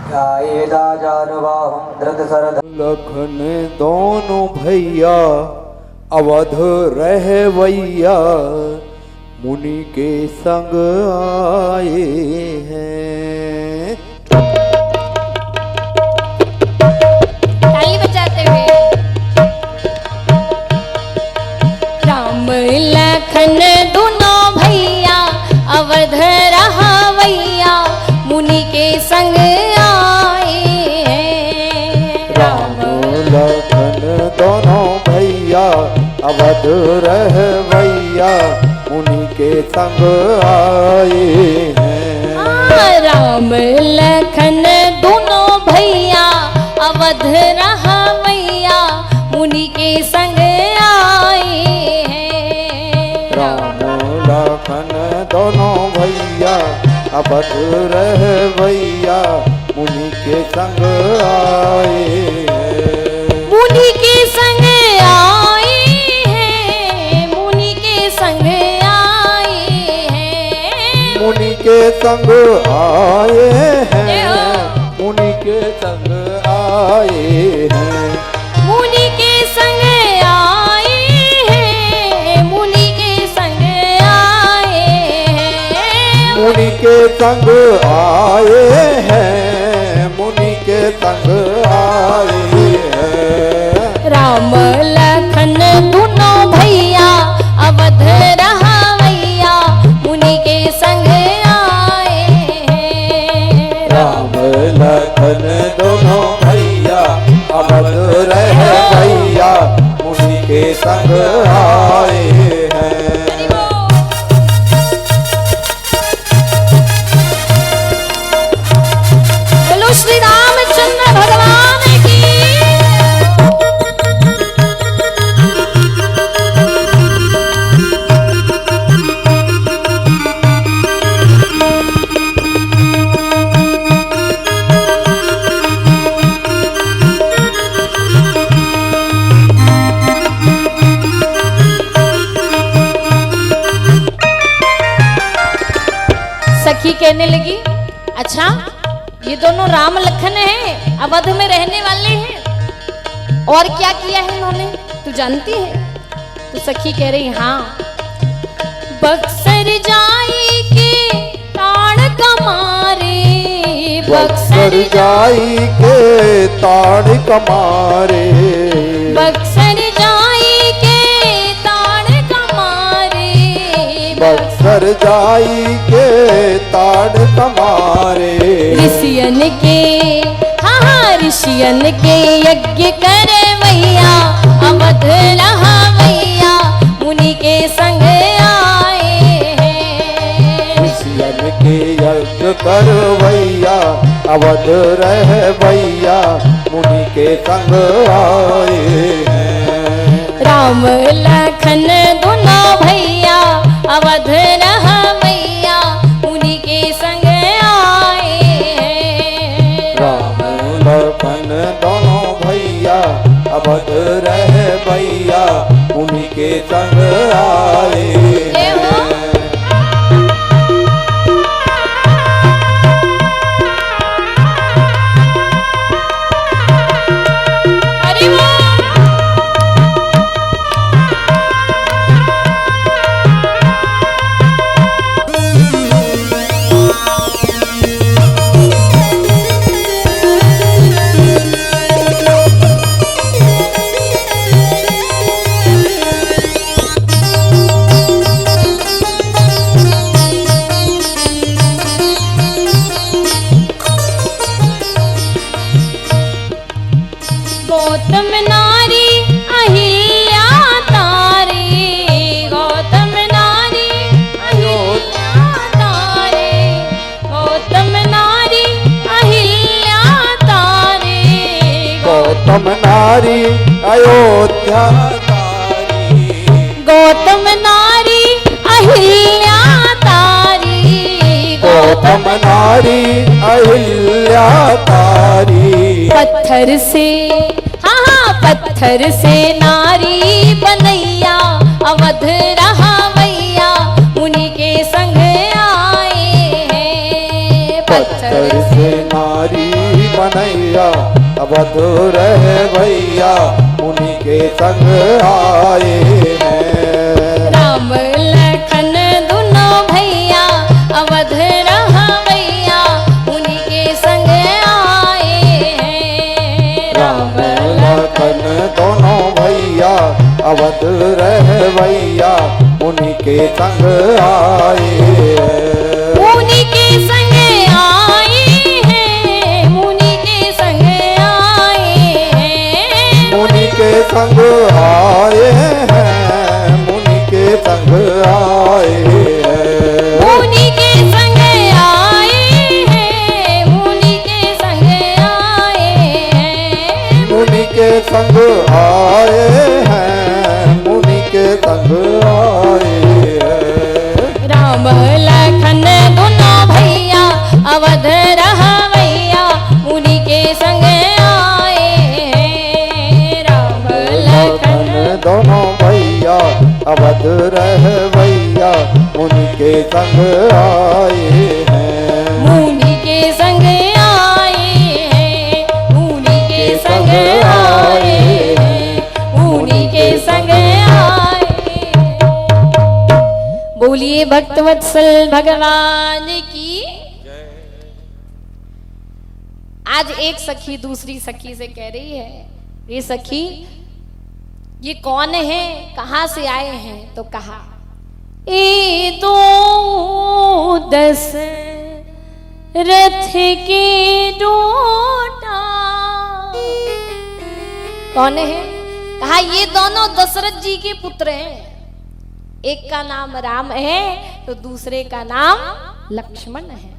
ध्यायेदा जानुबाहुं धृतशरधं। लखन दोनों भैया अवध रहवैया मुनि के संग आए हैं। ताली बजाते हुए। राम लखन दोनों भैया अवध रहवैया मुनि के संग आए हैं। राम लखन दोनों भैया अवध रहवैया मुनि के संग आए हैं। राम लखन दोनों भैया अवध रहवैया मुनि के संग आए हैं। राम लखन दोनों भैया अवध रहवैया मुनि के संग आए हैं। मुनि के संग आए हैं। मुनि के संग आए हैं। मुनि के संग आए हैं। मुनि के संग आए हैं। मुनि के संग आए हैं। मुनि के संग आए हैं। मुनि के संग आए हैं। मुनि के संग आए हैं। राम लखन दोनों भैया अवध रहवैया मुनि के संग आए हैं। राम लखन दोनों भैया अवध रहवैया मुनि के संग आए हैं। बोलो श्री रामचंद्र भगवान की। सखी कहने लगी, अच्छा ये दोनों राम लखन हैं, अवध में रहने वाले हैं, और क्या किया है इन्होंने तू जानती है? तो सखी कह रही हाँ, बक्सर जाई के ताड़ कमारे। बक्सर जाई के ताड़ कमारे। बक्सर जाई के ताड़ कमारे। बक्सर जाई के ताड़ कमारे। ऋषियन के हाँ ऋषियन के यज्ञ करे मैया अवध रहवैया मुनि के संग आए हैं। ऋषियन के यज्ञ करवैया अवध रहवैया मुनि के संग आए हैं। राम लखन दोनों भैया अवध रहवैया मुनि के संग आए हैं। राम लखन दोनों भैया अवध रहवैया मुनि के संग आए हैं। गौतम नारी अहिल्या तारे। गौतम नारी अहिल्या तारे। गौतम नारी अहिल्या तारे। गौतम नारी अयोध्या तारी। गौतम नारी अहिल्या तारी। गौतम नारी अहिल्या तारी। पत्थर से हाँ पत्थर से नारी बनैया अवध रहवैया मुनि के संग आए हैं। पत्थर से नारी लक्ष्मणैया अवध रह भैया उन्हीं के संग आए हैं। राम लखन दोनों भैया अवध रहा भैया उन्हीं के संग आए हैं। राम लखन दोनों भैया अवध रह भैया उन्हीं के संग आए हैं। उन्हीं के संग आए हैं, उन्हीं के संग आए हैं। मुनि के संग आए हैं, मुनि के संग आए हैं। मुनि के संग आए हैं, मुनि के संग आए हैं। मुनि के संग आए हैं, मुनि के संग आए हैं। राम लखन दोनों भैया अवध रहा भैया उन्हीं के संग आए हैं। राम लखन दोनों भैया अवध रह भैया उन्हीं के संग आए हैं। मुनि के संग आए हैं, मुनि के संग आए हैं, मुनि के संग आए हैं। बोलिए भक्तवत्सल भगवान की। आज एक सखी दूसरी सखी से कह रही है, ये सखी ये कौन है, कहां से आए हैं? तो कहा ए दो दस रथ के डोटा। कौन है? कहा ये दोनों दशरथ जी के पुत्र हैं। एक का नाम राम है तो दूसरे का नाम लक्ष्मण है।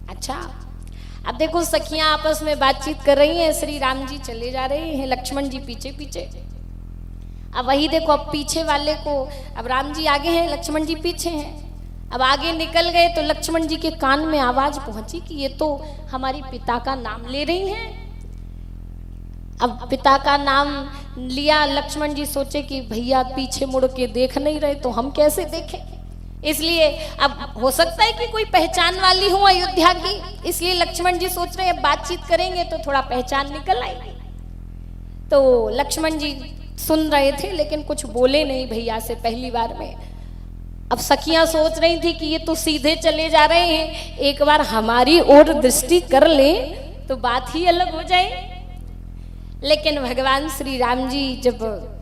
अच्छा, अब देखो सखियां आपस में बातचीत कर रही हैं, श्री राम जी चले जा रहे हैं, लक्ष्मण जी पीछे पीछे। अब वही देखो, अब पीछे वाले को, अब राम जी आगे हैं, लक्ष्मण जी पीछे हैं। अब आगे निकल गए तो लक्ष्मण जी के कान में आवाज पहुंची कि ये तो हमारी पिता का नाम ले रही हैं। अब पिता का नाम लिया, लक्ष्मण जी सोचे कि भैया पीछे मुड़ के देख नहीं रहे तो हम कैसे देखें, इसलिए अब हो सकता है कि कोई पहचान वाली हो अयोध्या की, इसलिए लक्ष्मण जी सोच रहे हैं बातचीत करेंगे तो थोड़ा पहचान निकल आएगी। तो लक्ष्मण जी सुन रहे थे लेकिन कुछ बोले नहीं भैया से पहली बार में। अब सखियां सोच रही थी कि ये तो सीधे चले जा रहे हैं, एक बार हमारी ओर दृष्टि कर ले तो बात ही अलग हो जाए। लेकिन भगवान श्री राम जी जब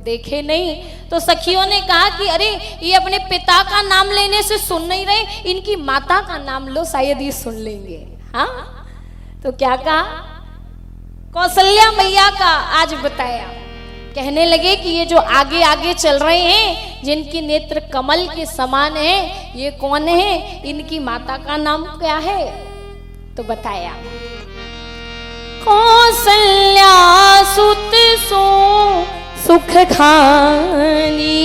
देखे नहीं तो सखियों ने कहा कि अरे ये अपने पिता का नाम लेने से सुन नहीं रहे, इनकी माता का नाम लो, शायद ये सुन लेंगे। हाँ, तो क्या कहा? कौशल्या मैया का आज बताया। कहने लगे कि ये जो आगे आगे चल रहे हैं, जिनकी नेत्र कमल के समान है, ये कौन है, इनकी माता का नाम क्या है? तो बताया, कौशल्या सुत सो सुख खानी।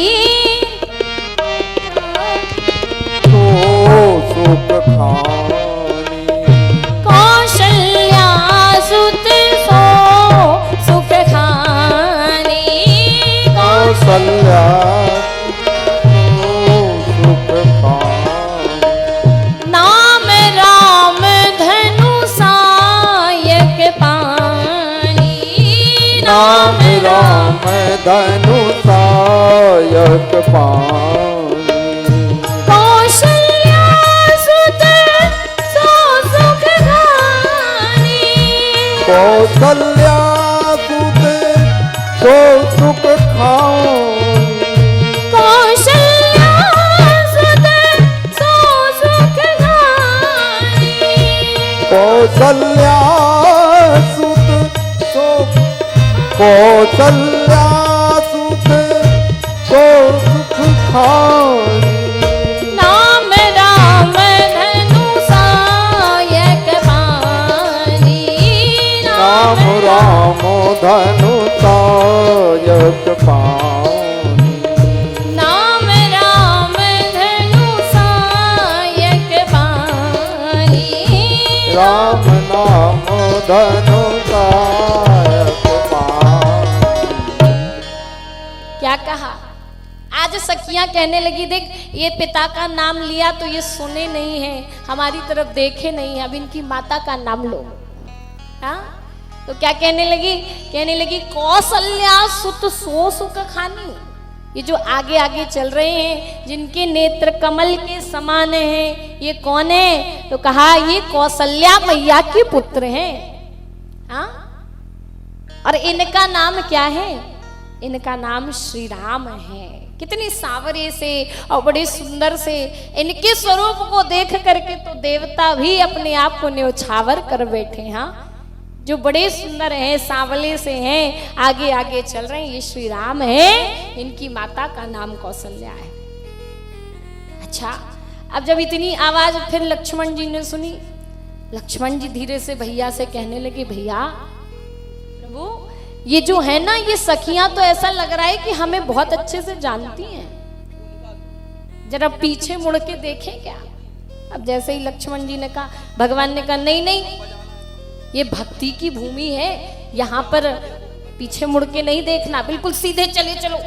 सुख खानी। कौशल्या सुत सो सुख खानी। कौशल्या सुख खानी। नाम राम धनु सायक पानी। नाम राम धनु सायक पानी। कौशल्या सुत सो सुख खानी। कौशल्या सुत सो सुख खानी। कौशल्या सुत सो सुख खानी। कौशल्या सुत सो कौशल्या सुत सो सुख खानी। नाम राम धनु सायक पानी। नाम राम धनु सायक पानी। नाम राम धनु सायक पानी। राम नाम धनु सायक पानी। क्या कहा? आज सखियां कहने लगी, देख ये पिता का नाम लिया तो ये सुने नहीं है, हमारी तरफ देखे नहीं है, अब इनकी माता का नाम लो। हाँ, तो क्या कहने लगी कौशल्या सुत सो सुख खानी। ये जो आगे आगे चल रहे हैं, जिनके नेत्र कमल के समान हैं, ये कौन है? तो कहा ये कौशल्या मैया के पुत्र हैं। हाँ, और इनका नाम क्या है? इनका नाम श्री राम है। कितनी सावरे से और बड़े सुंदर से, इनके स्वरूप को देख करके तो देवता भी अपने आप को न्योछावर कर बैठे। हाँ, जो बड़े सुंदर हैं, सांवले से हैं, आगे आगे चल रहे हैं, ये श्री राम है। इनकी माता का नाम कौशल्या है। अच्छा, अब जब इतनी आवाज फिर लक्ष्मण जी ने सुनी, लक्ष्मण जी धीरे से भैया से कहने लगे, भैया प्रभु ये जो है ना, ये सखियां तो ऐसा लग रहा है कि हमें बहुत अच्छे से जानती हैं, जरा पीछे मुड़ के देखें क्या। अब जैसे ही लक्ष्मण जी ने कहा, भगवान ने कहा नहीं नहीं, ये भक्ति की भूमि है, यहाँ पर पीछे मुड़ के नहीं देखना, बिल्कुल सीधे चले चलो।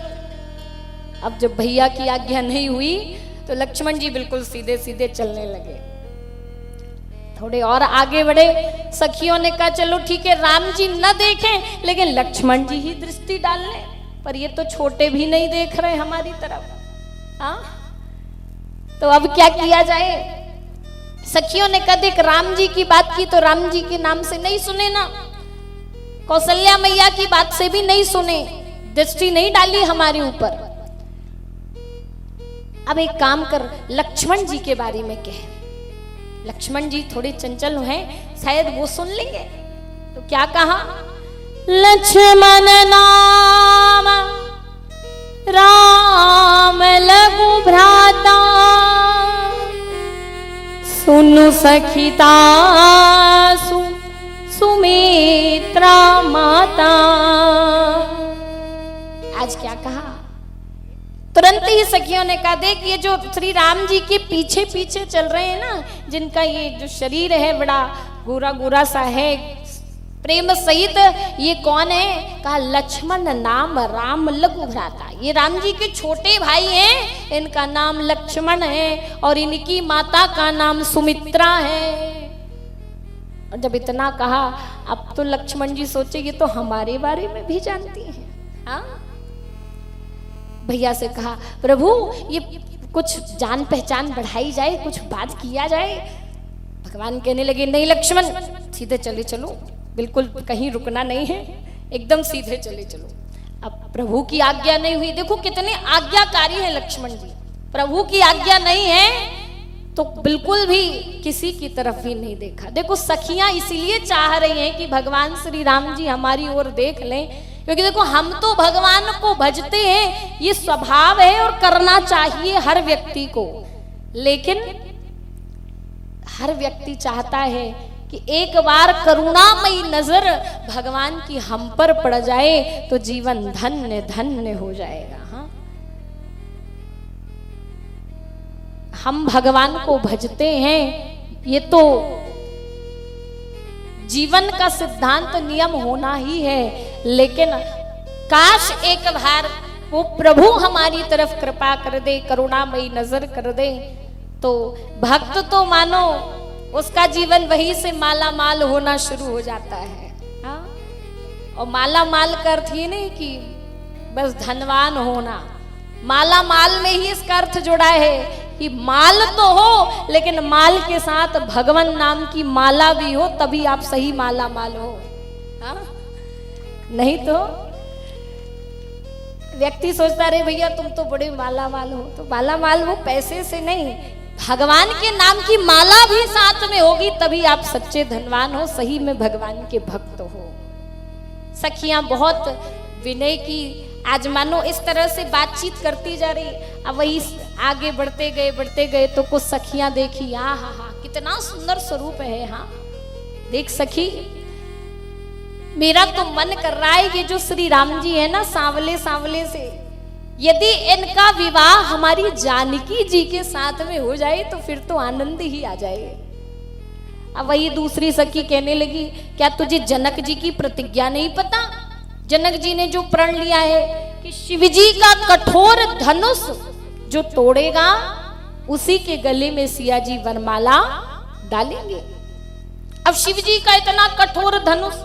अब जब भैया की आज्ञा नहीं हुई तो लक्ष्मण जी बिल्कुल सीधे सीधे चलने लगे। थोड़े और आगे बढ़े, सखियों ने कहा चलो ठीक है, राम जी न देखें लेकिन लक्ष्मण जी ही दृष्टि डाल लें, पर ये तो छोटे भी नहीं देख रहे हमारी तरफ। हाँ, तो अब क्या किया जाए? सखियों ने कहा देख, राम जी की बात की तो राम जी के नाम से नहीं सुने ना, कौशल्या मैया की बात से भी नहीं सुने, दृष्टि नहीं डाली हमारे ऊपर। अब एक काम कर, लक्ष्मण जी के बारे में कह। लक्ष्मण जी थोड़े चंचल हैं, शायद वो सुन लेंगे। तो क्या कहा? लक्ष्मण नाम राम लघु भ्राता, सुनु सखिता सुमित्रा माता। आज क्या कहा? तुरंत ही सखियों ने कहा देख, ये जो श्री राम जी के पीछे पीछे चल रहे हैं ना, जिनका ये जो शरीर है बड़ा गोरा गोरा सा है, प्रेम सहित, ये कौन है? कहा लक्ष्मण नाम राम लघु भ्राता। ये राम जी के छोटे भाई हैं, इनका नाम लक्ष्मण है और इनकी माता का नाम सुमित्रा है। और जब इतना कहा, अब तो लक्ष्मण जी सोचे ये तो हमारे बारे में भी जानती हैं। हाँ, भैया से कहा प्रभु ये कुछ जान पहचान बढ़ाई जाए, कुछ बात किया जाए। भगवान कहने लगे नहीं लक्ष्मण, सीधे चले चलो, बिल्कुल कहीं रुकना नहीं है, एकदम सीधे चले चलो। अब प्रभु की आज्ञा नहीं हुई, देखो कितने आज्ञाकारी है लक्ष्मण जी। प्रभु की आज्ञा नहीं है तो बिल्कुल भी किसी की तरफ भी नहीं देखा। देखो सखियां इसीलिए चाह रही हैं कि भगवान श्री राम जी हमारी ओर देख लें, क्योंकि देखो हम तो भगवान को भजते हैं, ये स्वभाव है और करना चाहिए हर व्यक्ति को, लेकिन हर व्यक्ति चाहता है कि एक बार करुणामयी नजर भगवान की हम पर पड़ जाए तो जीवन धन्य धन्य हो जाएगा। हाँ, हम भगवान को भजते हैं, ये तो जीवन का सिद्धांत नियम होना ही है, लेकिन काश एक बार वो प्रभु हमारी तरफ कृपा कर दे, करुणामयी नजर कर दे, तो भक्त तो मानो उसका जीवन वहीं से माला माल होना शुरू हो जाता है। हाँ? और माला माल का अर्थ ये नहीं कि बस धनवान होना, माला माल में ही इसका अर्थ जुड़ा है कि माल तो हो लेकिन माल के साथ भगवान नाम की माला भी हो, तभी आप सही माला माल हो। हाँ? नहीं तो व्यक्ति सोचता रहे भैया तुम तो बड़े माला माल हो, तो माला माल वो पैसे से नहीं, भगवान के नाम की माला भी साथ में होगी तभी आप सच्चे धनवान हो, सही में भगवान के भक्त हो। सखियां बहुत विनय की आज मानो इस तरह से बातचीत करती जा रही, अब वही आगे बढ़ते गए तो कुछ सखियां देखी, हाँ हाँ हाँ कितना सुंदर स्वरूप है। हाँ देख सखी, मेरा तो मन कर रहा है ये जो श्री राम जी है ना सांवले सांवले से, यदि इनका विवाह हमारी जानकी जी के साथ में हो जाए तो फिर तो आनंद ही आ जाए। अब वही दूसरी सखी कहने लगी, क्या तुझे जनक जी की प्रतिज्ञा नहीं पता? जनक जी ने जो प्रण लिया है कि शिव जी का कठोर धनुष जो तोड़ेगा उसी के गले में सिया जी वरमाला डालेंगे। अब शिव जी का इतना कठोर धनुष,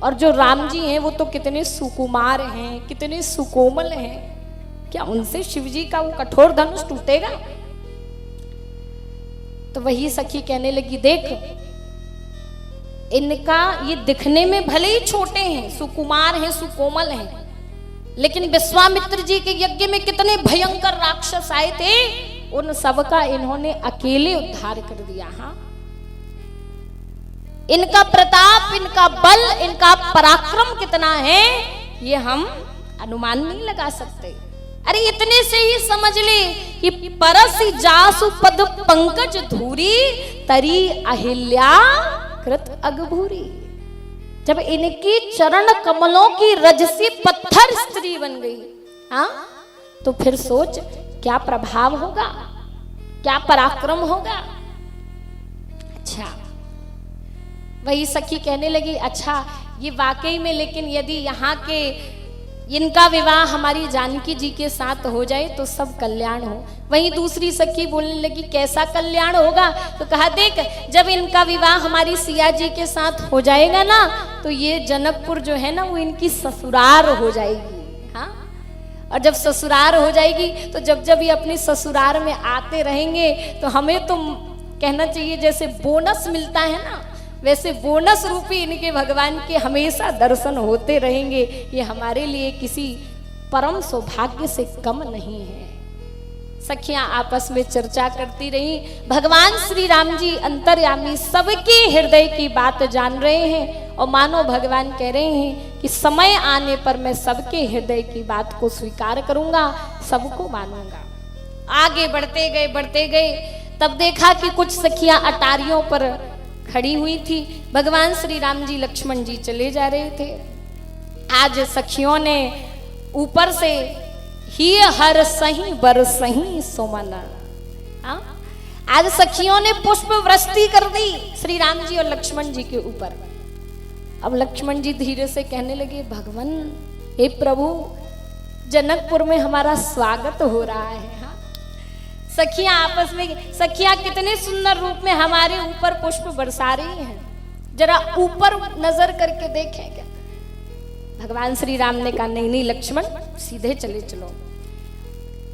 और जो राम जी हैं वो तो कितने सुकुमार हैं, कितने सुकोमल हैं, क्या उनसे शिव जी का वो कठोर धनुष टूटेगा? तो वही सखी कहने लगी, देख इनका ये दिखने में भले ही छोटे हैं, सुकुमार हैं, सुकोमल हैं, लेकिन विश्वामित्र जी के यज्ञ में कितने भयंकर राक्षस आए थे, उन सबका इन्होंने अकेले उद्धार कर दिया। हाँ, इनका प्रताप, इनका बल, इनका पराक्रम कितना है ये हम अनुमान नहीं लगा सकते। अरे इतने से ही समझ ले कि परसि जासु पद पंकज धूरी तरी अहिल्या कृत अगभूरी। जब इनकी चरण कमलों की रज से पत्थर स्त्री बन गई, हाँ, तो फिर सोच क्या प्रभाव होगा, क्या पराक्रम होगा। अच्छा, वही सखी कहने लगी, अच्छा ये वाकई में, लेकिन यदि यहाँ के इनका विवाह हमारी जानकी जी के साथ हो जाए तो सब कल्याण हो। वहीं दूसरी सखी बोलने लगी, कैसा कल्याण होगा? तो कहा, देख जब इनका विवाह हमारी सिया जी के साथ हो जाएगा ना, तो ये जनकपुर जो है ना वो इनकी ससुरार हो जाएगी। हाँ, और जब ससुरार हो जाएगी तो जब जब ये अपनी ससुरार में आते रहेंगे तो हमें तो कहना चाहिए जैसे बोनस मिलता है ना, वैसे बोनस रूपी इनके भगवान के हमेशा दर्शन होते रहेंगे। ये हमारे लिए किसी परम सौभाग्य से कम नहीं है। सखियां आपस में चर्चा करती रही। भगवान श्री राम जी अंतर्यामी सबके हृदय की बात जान रहे हैं और मानो भगवान कह रहे हैं कि समय आने पर मैं सबके हृदय की बात को स्वीकार करूंगा, सबको मानूंगा। आगे बढ़ते गए, तब देखा कि कुछ सखियां अटारियों पर खड़ी हुई थी। भगवान श्री राम जी लक्ष्मण जी चले जा रहे थे। आज सखियों ने ऊपर से ही हर सही बर सही सुमना, आज सखियों ने पुष्प वृष्टि कर दी श्री राम जी और लक्ष्मण जी के ऊपर। अब लक्ष्मण जी धीरे से कहने लगे, भगवान हे प्रभु, जनकपुर में हमारा स्वागत हो रहा है। सखियां आपस में, सखियां कितने सुंदर रूप में हमारे ऊपर पुष्प बरसा रही हैं, जरा ऊपर नजर करके देखें क्या? भगवान श्री राम ने कहा, नहीं नहीं लक्ष्मण, सीधे चले चलो।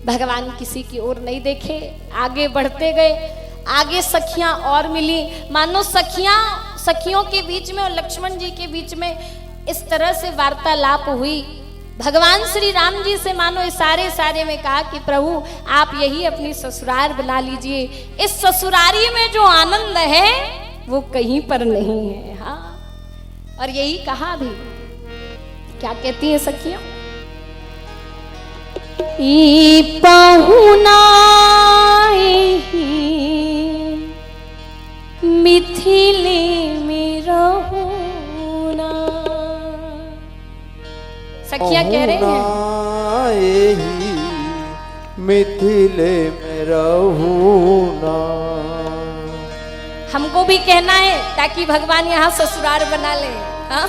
भगवान किसी की ओर नहीं देखे, आगे बढ़ते गए। आगे सखियां और मिली, मानो सखियों के बीच में और लक्ष्मण जी के बीच में इस तरह से वार्तालाप हुई। भगवान श्री राम जी से मानो इशारे में कहा कि प्रभु आप यही अपनी ससुराल बना लीजिए, इस ससुरारी में जो आनंद है वो कहीं पर नहीं है। हाँ, और यही कहा भी, क्या कहती है सखियां? ई पहुना मिथिले में रहूना। सखियां कह रहे हैं, मिथिले में रहूना। हमको भी कहना है ताकि भगवान यहाँ ससुराल बना ले। हाँ?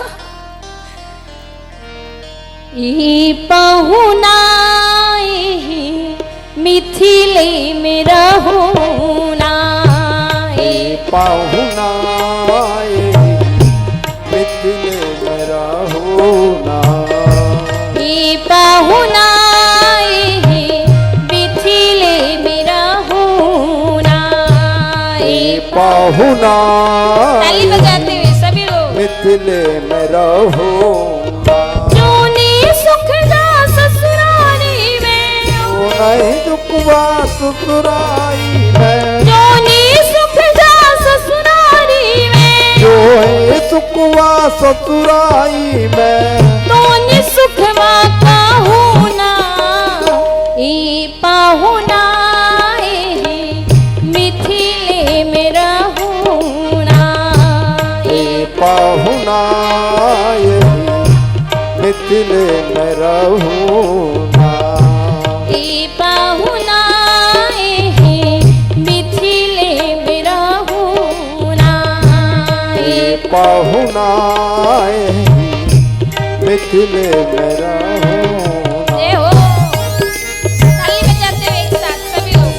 ई पहुना मिथिले में रहूना, ई पहुना मिथिले में रहूना, ई पहुना मिथिले में रहूना, ई पहुना ताली बजाते हुए सभी लोग, मिथिले में रहूना। सुख जा ससुरारी में, नहीं दुखवा ससुराई में, जोनी सुख जा ससुरारी में, जो है सुखवा ससुराई में, तोनी सुखवा कहूना, ई पहुना मिथिले में रहूना, ई पहुना मिथिले में रहूना, ई पहुना मिथिले में रहूना, ई पहुना मिथिले में रहूना। जय हो। ताली बजाते हुए एक साथ सभी लोग,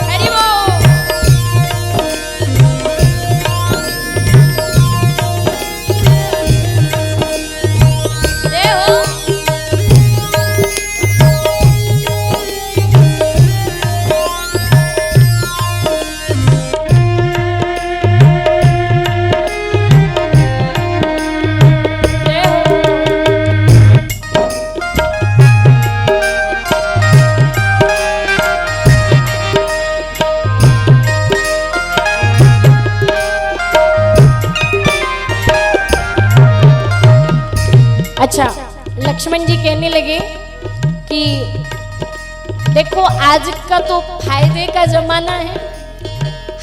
हरि बोल। लक्ष्मण जी कहने लगे कि देखो आज का तो फायदे का जमाना है,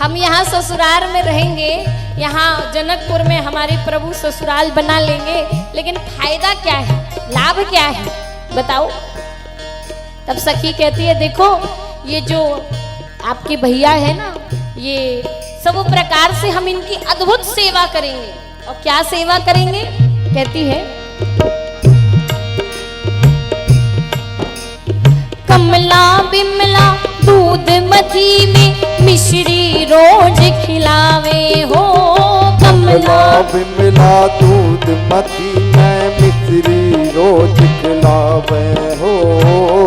हम यहाँ ससुराल में रहेंगे, यहाँ जनकपुर में हमारे प्रभु ससुराल बना लेंगे, लेकिन फायदा क्या है, लाभ क्या है बताओ। तब सखी कहती है देखो ये जो आपके भैया है ना, ये सब प्रकार से हम इनकी अद्भुत सेवा करेंगे। और क्या सेवा करेंगे, कहती है कमला बिमला दूध मथी में मिश्री रोज खिलावे हो। कमला बिमला दूध मथी में मिश्री रोज खिलावे हो।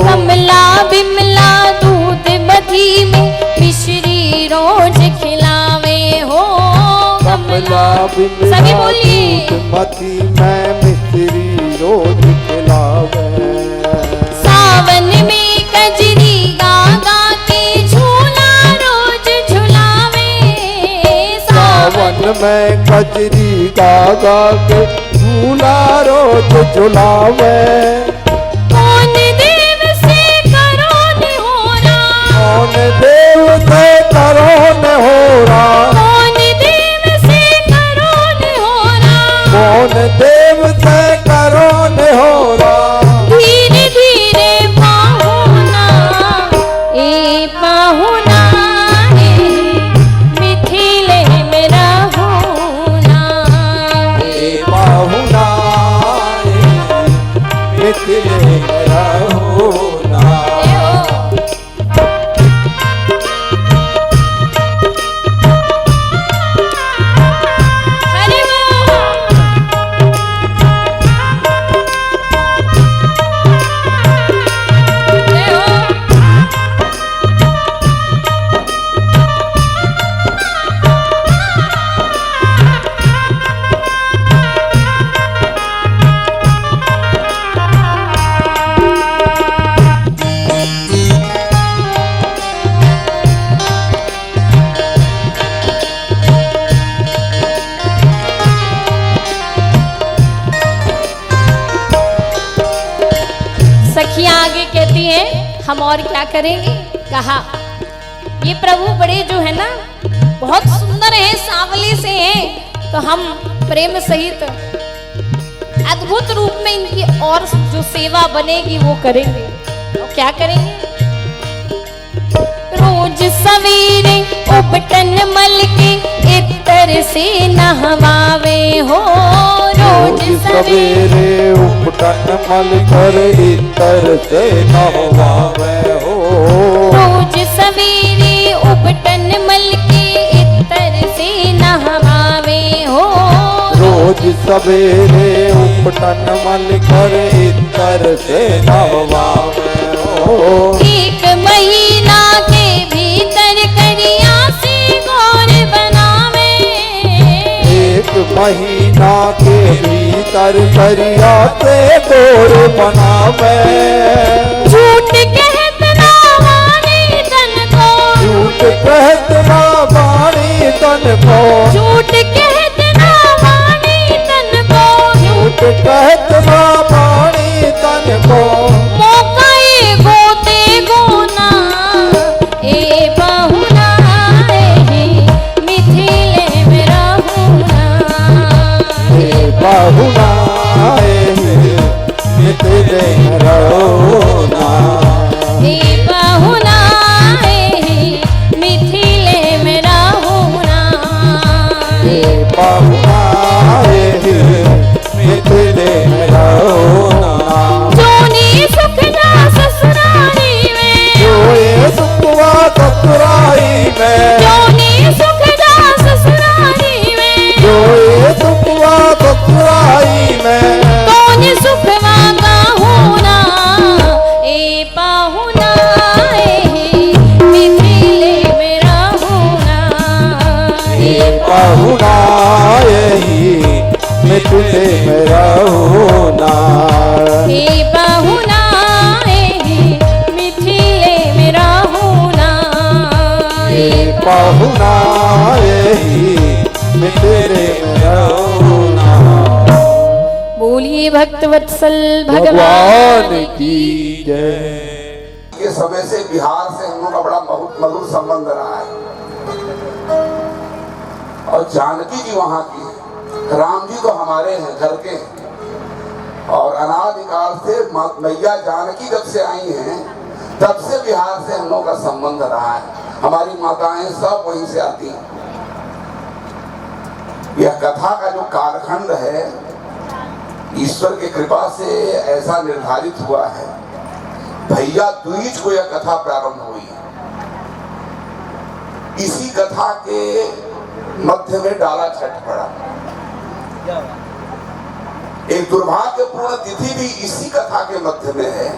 कमला बिमला दूध मथी में मिश्री रोज खिलावे हो। कमला बिमला सभी बोलिए दूध मथी में मिश्री रोज खिलावे। सावन में कजरी गा गा के झूला रोज झुलावे। सावन में कजरी गा गा के झूला रोज झुलावे। कौन देव से करो निहोरा, कौन देव से करो निहोरा, कौन देव से करो निहोरा। कौन देव से करो निहोरा। धीरे धीरे पाहुना ए पाहुना ए मिथिले में रहुना। ए पाहुना मिथिले में रहुना। हरे सखियां आगे कहती हैं हम और क्या करेंगे। कहा ये प्रभु बड़े जो है ना बहुत सुंदर है, सांवले से हैं, तो हम प्रेम सहित अद्भुत रूप में इनकी और जो सेवा बनेगी वो करेंगे। और क्या करेंगे, रोज सवेरे उपटन मल के इत्र से नहवावे हो। रोज सवेरे उपटन मल कर इत्र से नहवावे हो। रोज सवेरे उपटन मल के इत्र से नहवावे हो। रोज सवेरे उपटन मल कर इत्र से नहवावे हो। एक महीना के भीतर करिया से गौर बनावे। एक महीना के भीतर करिया से गोर बनावे। झूठ कहत ना वाणी तन को, झूठ कहत ना वाणी तन को, झूठ कहत ना वाणी तन को, झूठ कहत ना वाणी तन को। मौका ए गोते गोना ए बहुना ए मिथिले में रहुना। ए बहुना मिथिले में रहुना। ए बहुना ए मिथिले में रहुना। ए बहुना मिथिले में रहुना। जोनी सुख जा ससुरारी में, जो ये सुखवा ससुराई में, जोनी सुख जा ससुरारी में, जो ये सुखवा ससुराई में। कौन सुखवा का होना ए पाहुना ए मिथिले में रहुना। ए बहुना मिथिले में रहुना। ए बहुना ए मिथिले में रहुना। ए बहुना मिथिले में रहुना। बोलिए भक्त वत्सल भगवान की जय। ये समय से बिहार से हम लोग का बड़ा बहुत मधुर संबंध रहा है और जानकी जी वहाँ की, राम जी तो हमारे हैं, घर के हैं। और अनादिकाल से मैया जानकी जब से आई हैं तब से बिहार से हम लोग का संबंध रहा है। हमारी माताएं सब वहीं से आती हैं। यह कथा का जो कालखंड है ईश्वर की कृपा से ऐसा निर्धारित हुआ है, भैया द्विज को यह कथा प्रारंभ हुई है। इसी कथा के मध्य में डाला छठ पड़ा। एक दुर्भाग्यपूर्ण तिथि भी इसी कथा के मध्य में है।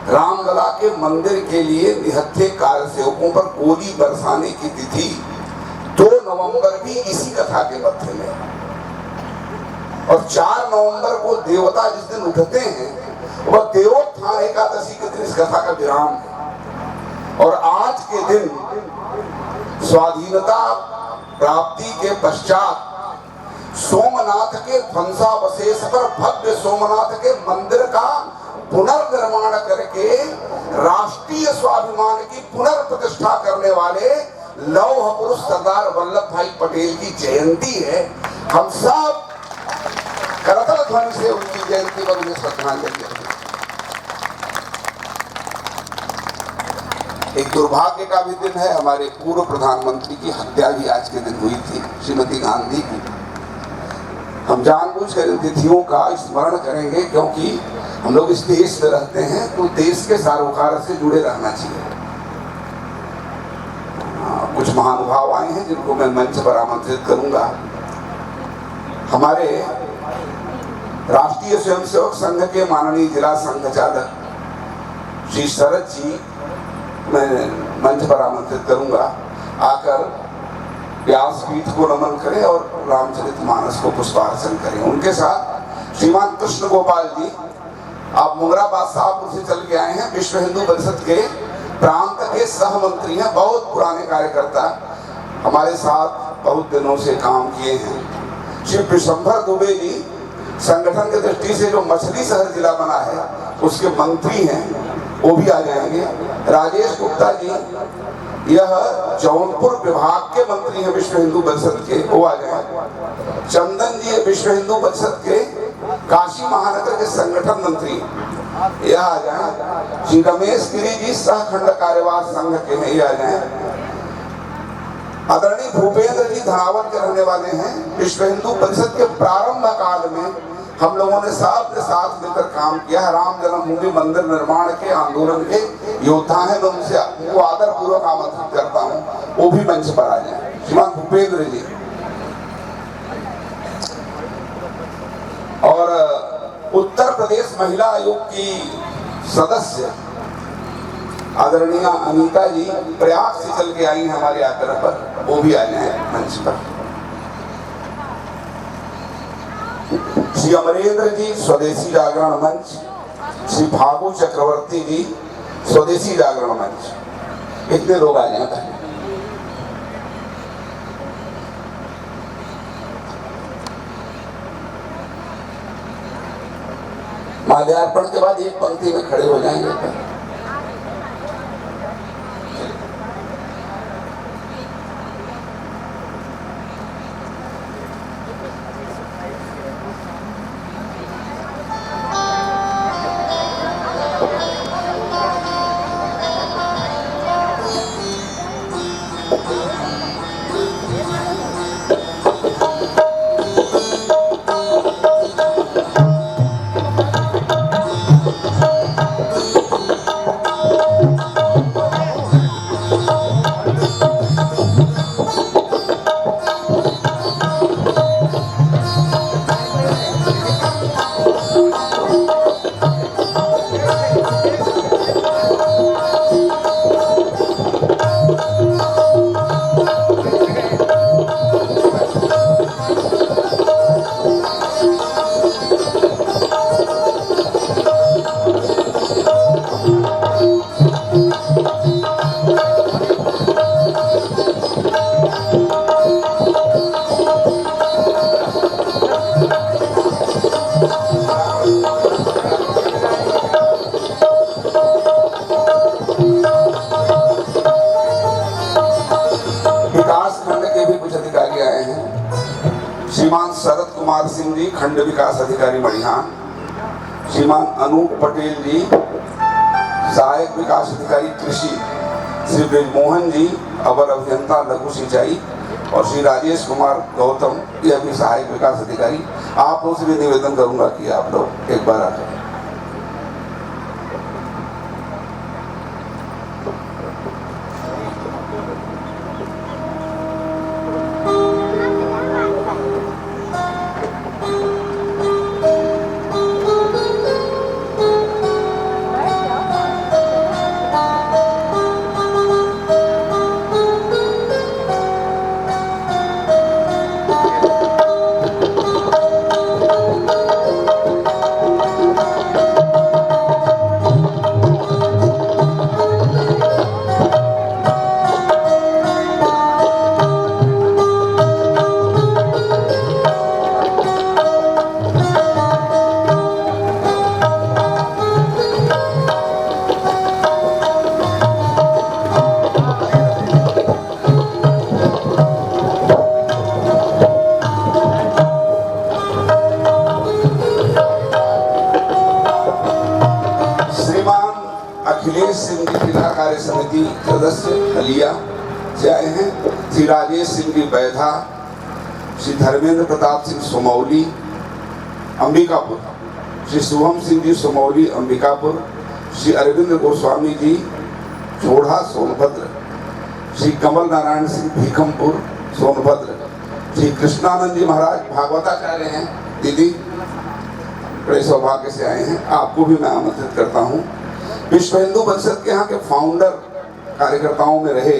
रामलला के मंदिर के लिए निहत्थे कार्यसेवकों पर गोली बरसाने की तिथि 2 नवंबर भी इसी कथा के मध्य में है। और 4 नवंबर को देवता जिस दिन उठते हैं वह देवोत्थान एकादशी के दिन इस कथा का विराम है। और आज के दिन स्वाधीनता प्राप्ति के पश्चात सोमनाथ के ध्वंसावशेष पर भव्य सोमनाथ के मंदिर का पुनर्निर्माण करके राष्ट्रीय स्वाभिमान की पुनर्प्रतिष्ठा करने वाले लौह पुरुष सरदार वल्लभ भाई पटेल की जयंती है। हम सब करतल ध्वनि से उनकी जयंती पर उन्हें श्रद्धांजलि देते हैं। एक दुर्भाग्य का भी दिन है, हमारे पूर्व प्रधानमंत्री की हत्या भी आज के दिन हुई थी, श्रीमती गांधी की। हम जानबूझकर इन तिथियों का स्मरण करेंगे क्योंकि हम लोग इस देश में रहते हैं तो देश के सारोकार से जुड़े रहना चाहिए। कुछ महानुभाव आए हैं जिनको मैं मंच पर आमंत्रित करूंगा। हमारे राष्ट्रीय स्वयंसेवक संघ के माननीय जिला संघ चालक श्री शरद जी मैं मंच पर आमंत्रित करूंगा, आकर व्यासपीठ को नमन करें और रामचरितमानस को पुष्पार्चन करें। उनके साथ श्रीमान कृष्ण गोपाल जी, आप मुंगराबाद साहब से चल के आए हैं, विश्व हिंदू परिषद के प्रांत के सह मंत्री हैं, बहुत पुराने कार्यकर्ता, हमारे साथ बहुत दिनों से काम किए हैं। श्री विशंभर दुबे जी संगठन की दृष्टि से जो मछली शहर जिला बना है उसके मंत्री हैं, वो भी आ जाएंगे। राजेश गुप्ता जी यह जौनपुर विभाग के मंत्री हैं विश्व हिंदू परिषद के, वो आ जाएंगे। चंदन जी विश्व हिंदू परिषद के काशी महानगर के संगठन मंत्री, यह आ जाए। श्री रमेश गिरी जी सहखंड कार्यवाह संघ के हैं, ये आ जाए। आदरणीय भूपेंद्र जी धनावन के रहने वाले हैं। विश्व हिंदू परिषद के प्रारंभ काल में हम लोगों ने सबके साथ मिलकर काम किया है। राम जन्मभूमि मंदिर निर्माण के आंदोलन के योद्धा हैं, मैं उनसे उनको आदर पूर्वक आमंत्रित करता हूँ, वो भी मंच पर आ जाए। श्रीमान भूपेंद्र जी और उत्तर प्रदेश महिला आयोग की सदस्य आदरणीय अनीता जी प्रयाग से चल के आई हैं हमारे आग्रह पर, वो भी आ जाए मंच पर। श्री अमरेंद्र जी स्वदेशी जागरण मंच, श्री भागु चक्रवर्ती जी स्वदेशी जागरण मंच, इतने लोग आ जाए। माल्यार्पण के बाद एक पंक्ति में खड़े हो जाएंगे। कुमार सिंह जी, खंड विकास अधिकारी मणिहान। श्रीमान अनूप पटेल जी, सहायक विकास अधिकारी कृषि। श्री ब्रिजमोहन जी, अवर अभियंता लघु सिंचाई। और श्री राजेश कुमार गौतम, यह भी सहायक विकास अधिकारी। आप लोगों से भी निवेदन करूंगा कि आप लोग एक बार आकर अखिलेश सिंह जी, जिला कार्य समिति सदस्य हलिया से आए हैं। श्री राजेश सिंह जी बैधा, श्री धर्मेंद्र प्रताप सिंह सोमौली अंबिकापुर, श्री शुभम सिंह जी सोमौली अंबिकापुर, श्री अरविंद गोस्वामी जी चोढ़ा सोनभद्र, श्री कमल नारायण सिंह भीखमपुर सोनभद्र, श्री कृष्णानंद जी महाराज भागवताचार्य हैं दीदी, बड़े सौभाग्य से आए हैं। आपको भी मैं आमंत्रित करता हूँ। विश्व हिंदू परिषद के यहाँ के फाउंडर कार्यकर्ताओं में रहे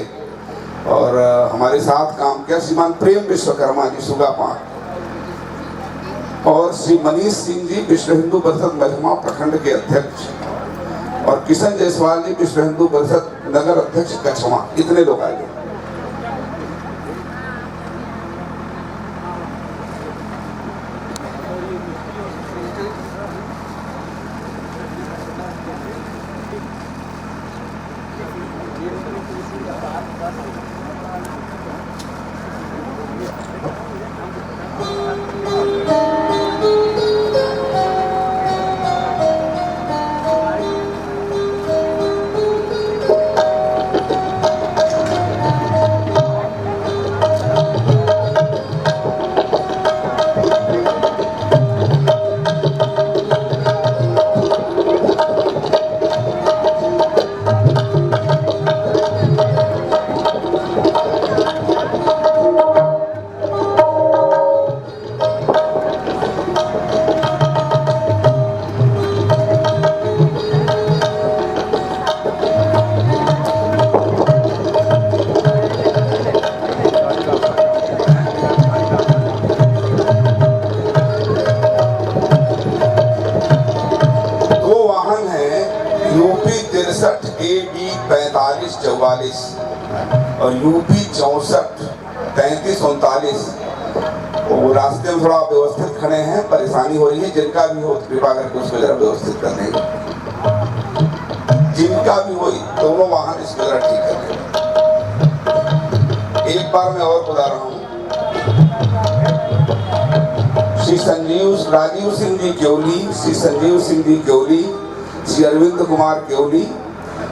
और हमारे साथ काम किया श्रीमान प्रेम विश्वकर्मा जी सुगापान, और श्री मनीष सिंह जी विश्व हिंदू परिषद महिमा प्रखंड के अध्यक्ष, और किशन जायसवाल जी विश्व हिंदू परिषद नगर अध्यक्ष कछवा। इतने लोग आए। और यूपी 64 33 39 वो रास्ते में थोड़ा व्यवस्थित खड़े हैं, परेशानी हो रही है। जिनका भी हो कृपा करके उसको जरा व्यवस्थित कर देंगे। जिनका भी हो दोनों वाहन इसको जरा ठीक कर देंगे। एक बार मैं और बुला रहा हूँ श्री राजीव सिंह जी क्योली, श्री संजीव सिंह जी क्योली, श्री अरविंद कुमार क्योली,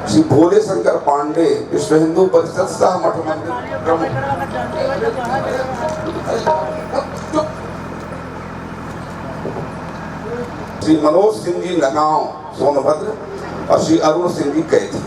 श्री भोले शंकर पांडे विश्व हिंदू परिषद सह मठ मंदिर प्रमुख, श्री मनोज सिंह जी नगांव सोनभद्र, और श्री अरुण सिंह जी कैथी।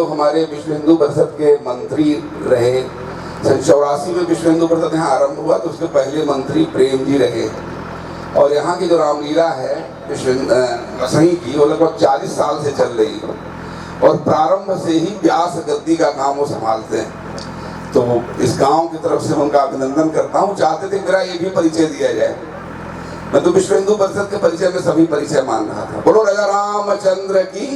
जो हमारे विश्व हिंदू परिषद के मंत्री रहे, सन 84 में विश्व हिंदू परिषद यहाँ आरंभ हुआ तो उसके पहले मंत्री प्रेम जी रहे। और यहाँ की जो रामलीला है सही की, वो लगभग 40 साल से चल रही है और प्रारंभ से ही व्यास गद्दी का काम वो संभालते हैं। तो इस गांव की तरफ से उनका अभिनंदन करता हूँ। चाहते थे मेरा ये भी परिचय दिया जाए, मैं तो विश्व हिंदू परिषद के परिचय में सभी परिचय मान रहा था। बोलो राजा रामचंद्र की।